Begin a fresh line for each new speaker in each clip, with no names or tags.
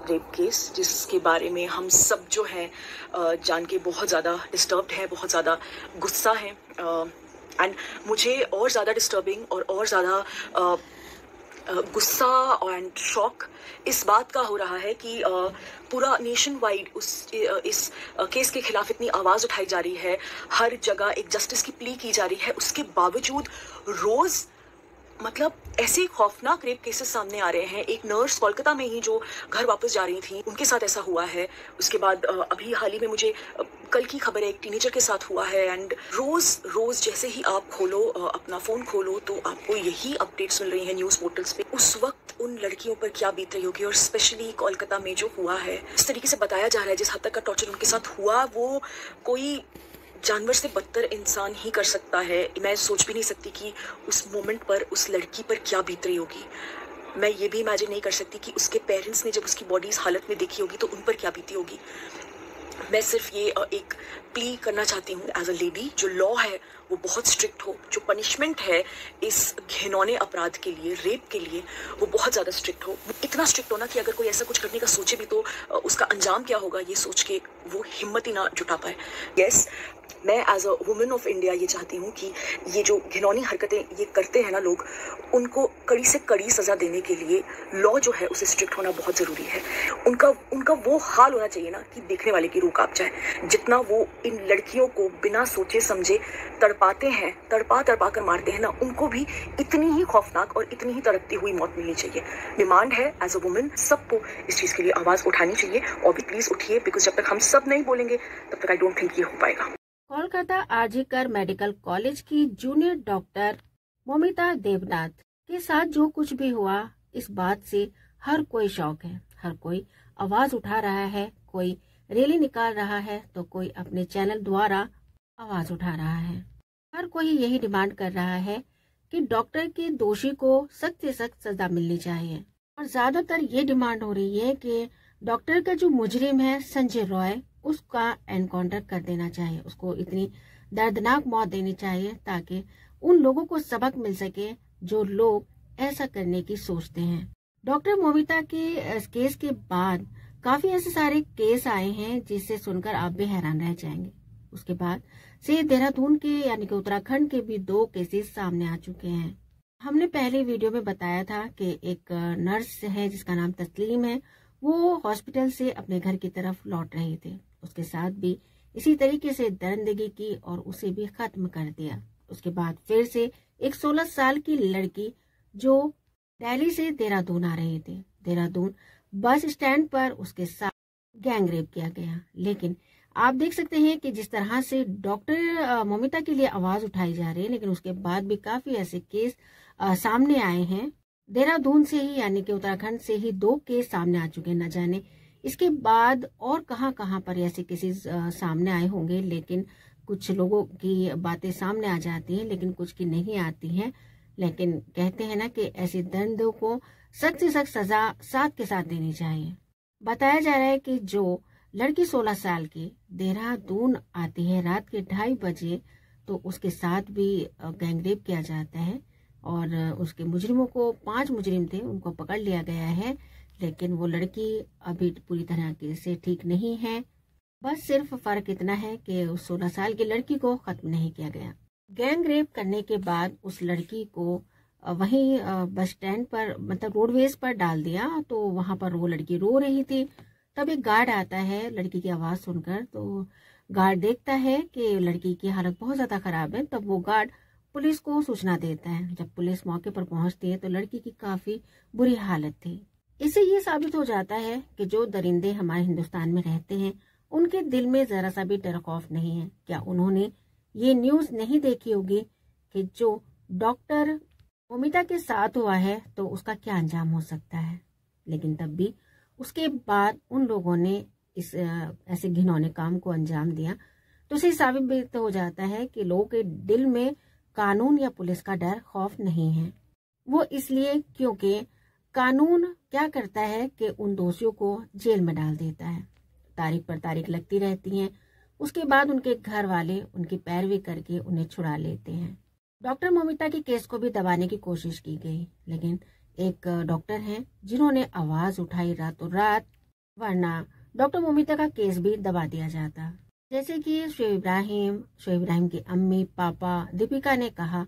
Rape case जिसके बारे में हम सब जो हैं जान के बहुत ज़्यादा डिस्टर्ब्ड हैं, बहुत ज़्यादा गुस्सा हैं। एंड मुझे और ज़्यादा डिस्टर्बिंग और ज़्यादा गुस्सा एंड शॉक इस बात का हो रहा है कि पूरा नेशन वाइड इस केस के खिलाफ इतनी आवाज़ उठाई जा रही है, हर जगह एक जस्टिस की प्ली की जा रही है, उसके बावजूद रोज़ मतलब ऐसे खौफनाक रेप केसेस सामने आ रहे हैं। एक नर्स कोलकाता में ही जो घर वापस जा रही थी उनके साथ ऐसा हुआ है। उसके बाद अभी हाल ही में मुझे कल की खबर है, एक टीनेजर के साथ हुआ है। एंड रोज जैसे ही आप खोलो अपना फ़ोन खोलो तो आपको यही अपडेट्स मिल रही हैं न्यूज़ पोर्टल्स पे। उस वक्त उन लड़कियों पर क्या बीत रही होगी, और स्पेशली कोलकाता में जो हुआ है, इस तरीके से बताया जा रहा है जिस हद तक का टॉर्चर उनके साथ हुआ वो कोई जानवर से बदतर इंसान ही कर सकता है। मैं सोच भी नहीं सकती कि उस मोमेंट पर उस लड़की पर क्या बीत रही होगी। मैं ये भी इमेजिन नहीं कर सकती कि उसके पेरेंट्स ने जब उसकी बॉडी इस हालत में देखी होगी तो उन पर क्या बीती होगी। मैं सिर्फ ये एक प्ली करना चाहती हूँ एज अ लेडी, जो लॉ है वो बहुत स्ट्रिक्ट हो, जो पनिशमेंट है इस घिनौने अपराध के लिए, रेप के लिए, वो बहुत ज़्यादा स्ट्रिक्ट हो। इतना स्ट्रिक्ट हो ना कि अगर कोई ऐसा कुछ करने का सोचे भी तो उसका अंजाम क्या होगा ये सोच के वो हिम्मत ही ना जुटा पाए। यस, मैं as a woman of India ये चाहती हूँ कि ये जो घिनौनी हरकतें ये करते हैं ना लोग, उनको कड़ी से कड़ी सज़ा देने के लिए लॉ जो है उसे स्ट्रिक्ट होना बहुत ज़रूरी है। उनका वो हाल होना चाहिए ना कि देखने वाले की रूह कांप जाए। जितना वो इन लड़कियों को बिना सोचे समझे तड़पाते हैं, तड़पा कर मारते हैं ना, उनको भी इतनी ही खौफनाक और इतनी ही तड़पती हुई मौत मिलनी चाहिए। डिमांड है एज अ वुमेन सबको इस चीज़ के लिए आवाज़ उठानी चाहिए, और भी प्लीज़ उठिए, बिकॉज जब तक हम सब नहीं बोलेंगे तब तक आई डोंट थिंक ये हो पाएगा।
कोलकाता आरजीकर मेडिकल कॉलेज की जूनियर डॉक्टर मोमिता देवनाथ के साथ जो कुछ भी हुआ, इस बात से हर कोई शौक है, हर कोई आवाज उठा रहा है, कोई रैली निकाल रहा है तो कोई अपने चैनल द्वारा आवाज उठा रहा है। हर कोई यही डिमांड कर रहा है कि डॉक्टर के दोषी को सख्त से सख्त सजा मिलनी चाहिए। और ज्यादातर ये डिमांड हो रही है कि डॉक्टर का जो मुजरिम है संजय रॉय, उसका एनकाउंटर कर देना चाहिए, उसको इतनी दर्दनाक मौत देनी चाहिए ताकि उन लोगों को सबक मिल सके जो लोग ऐसा करने की सोचते हैं। डॉक्टर मोमिता के इस केस के बाद काफी ऐसे सारे केस आए हैं जिसे सुनकर आप भी हैरान रह जाएंगे। उसके बाद से देहरादून के यानी कि उत्तराखंड के भी 2 केसेस सामने आ चुके हैं। हमने पहले वीडियो में बताया था कि एक नर्स है जिसका नाम तस्लीम है, वो हॉस्पिटल से अपने घर की तरफ लौट रहे थे, उसके साथ भी इसी तरीके से दरिंदगी की और उसे भी खत्म कर दिया। उसके बाद फिर से एक 16 साल की लड़की जो दिल्ली से देहरादून आ रहे थे, देहरादून बस स्टैंड पर उसके साथ गैंग रेप किया गया। लेकिन आप देख सकते हैं कि जिस तरह से डॉक्टर मोमिता के लिए आवाज उठाई जा रही है, लेकिन उसके बाद भी काफी ऐसे केस सामने आए हैं। देहरादून से ही यानी कि उत्तराखंड से ही 2 केस सामने आ चुके हैं। न जाने इसके बाद और कहां पर ऐसे केसेस सामने आए होंगे, लेकिन कुछ लोगों की बातें सामने आ जाती हैं लेकिन कुछ की नहीं आती हैं। लेकिन कहते हैं ना कि ऐसे दंडों को सख्त से सख्त सजा साथ के साथ देनी चाहिए। बताया जा रहा है कि जो लड़की 16 साल की देहरादून आती है रात के 2:30 बजे, तो उसके साथ भी गैंगरेप किया जाता है और उसके मुजरिमों को 5 मुजरिम थे, उनको पकड़ लिया गया है। लेकिन वो लड़की अभी पूरी तरह से ठीक नहीं है। बस सिर्फ फर्क इतना है कि उस 16 साल की लड़की को खत्म नहीं किया गया। गैंग रेप करने के बाद उस लड़की को वहीं बस स्टैंड पर मतलब रोडवेज पर डाल दिया, तो वहां पर वो लड़की रो रही थी। तब एक गार्ड आता है लड़की की आवाज सुनकर, तो गार्ड देखता है कि लड़की की हालत बहुत ज्यादा खराब है। तब वो गार्ड पुलिस को सूचना देता है। जब पुलिस मौके पर पहुंचती है तो लड़की की काफी बुरी हालत थी। इससे ये साबित हो जाता है कि जो दरिंदे हमारे हिंदुस्तान में रहते हैं उनके दिल में जरा सा भी डर खौफ नहीं है। क्या उन्होंने ये न्यूज नहीं देखी होगी कि जो डॉक्टर मोमिता के साथ हुआ है तो उसका क्या अंजाम हो सकता है? लेकिन तब भी उसके बाद उन लोगों ने इस ऐसे घिनौने काम को अंजाम दिया, तो इसे साबित हो जाता है कि लोगों के दिल में कानून या पुलिस का डर खौफ नहीं है। वो इसलिए क्योंकि कानून क्या करता है कि उन दोषियों को जेल में डाल देता है। तारीख पर तारीख लगती रहती हैं, उसके बाद उनके घर वाले उनकी पैरवी करके उन्हें छुड़ा लेते हैं। डॉक्टर मोमिता के केस को भी दबाने की कोशिश की गई, लेकिन एक डॉक्टर हैं जिन्होंने आवाज उठाई रातों रात वरना डॉक्टर मोमिता का केस भी दबा दिया जाता। जैसे कि शोएब इब्राहिम की अम्मी पापा दीपिका ने कहा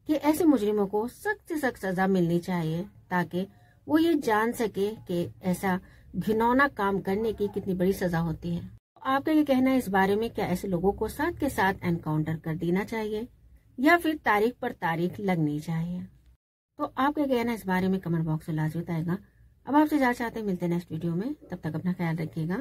कि ऐसे मुजरिमों को सख्त से सख्त सजा मिलनी चाहिए, ताकि वो ये जान सके कि ऐसा घिनौना काम करने की कितनी बड़ी सजा होती है। आपका ये कहना है इस बारे में? क्या ऐसे लोगों को साथ के साथ एनकाउंटर कर देना चाहिए या फिर तारीख पर तारीख लगनी चाहिए? तो आपका कहना है इस बारे में कमेंट बॉक्स में लाजमी बताएगा। अब आपसे जाना चाहते हैं, मिलते हैं नेक्स्ट वीडियो में। तब तक अपना ख्याल रखिएगा।